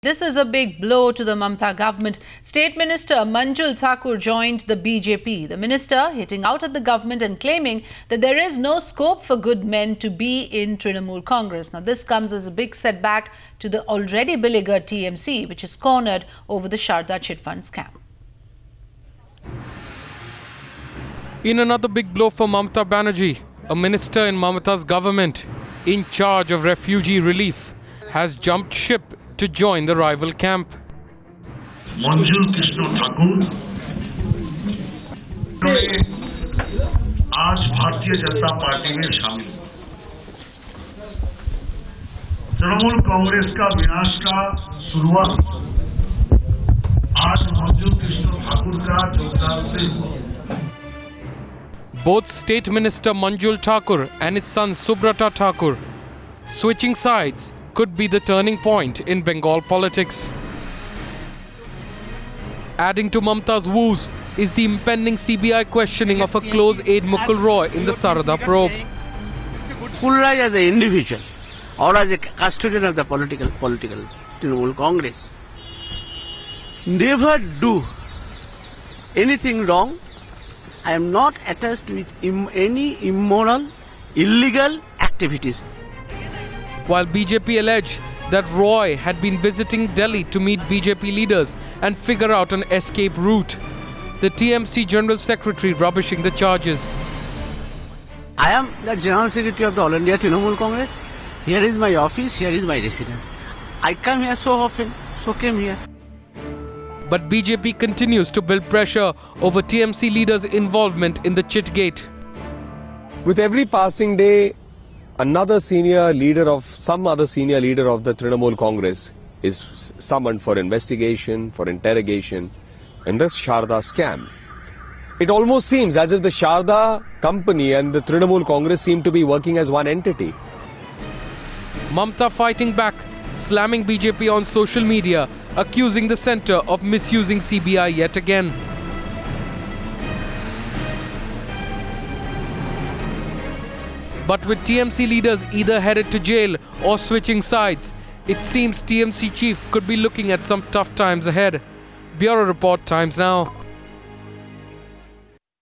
This is a big blow to the Mamata government. State Minister Manjul Thakur joined the BJP. The minister hitting out at the government and claiming that there is no scope for good men to be in Trinamool Congress. Now, this comes as a big setback to the already beleaguered TMC, which is cornered over the Sharda Chit Fund scam. In another big blow for Mamata Banerjee, a minister in Mamata's government in charge of refugee relief has jumped ship to join the rival camp. मंजुल कृष्ण ठाकुर आज Bharatiya Janata party में शामिल हुआ। तृणमूल कांग्रेस का विनाश का शुरुआत आज मंजुल कृष्ण ठाकुर का योगदान से हुआ। Both State Minister Manjul Thakur and his son Subrata Thakur switching sides could be the turning point in Bengal politics. Adding to Mamata's woes is the impending CBI questioning of her close aide Mukul Roy in the Sarada probe. Mukul Roy as an individual or as a custodian of the political Trinamool Congress never do anything wrong. I am not attached with any immoral, illegal activities. While BJP alleged that Roy had been visiting Delhi to meet BJP leaders and figure out an escape route, the TMC General Secretary rubbishing the charges. I am the General Secretary of the All India Trinamool Congress. Here is my office, here is my residence. I come here so often, so came here. But BJP continues to build pressure over TMC leaders' involvement in the Chit Gate. With every passing day, another senior leader of the Trinamool Congress is summoned for investigation, for interrogation in the Sharda scam. It almost seems as if the Sharda company and the Trinamool Congress seem to be working as one entity. Mamata fighting back, slamming BJP on social media, accusing the centre of misusing CBI yet again. But with TMC leaders either headed to jail or switching sides, it seems TMC chief could be looking at some tough times ahead. Bureau Report, Times Now.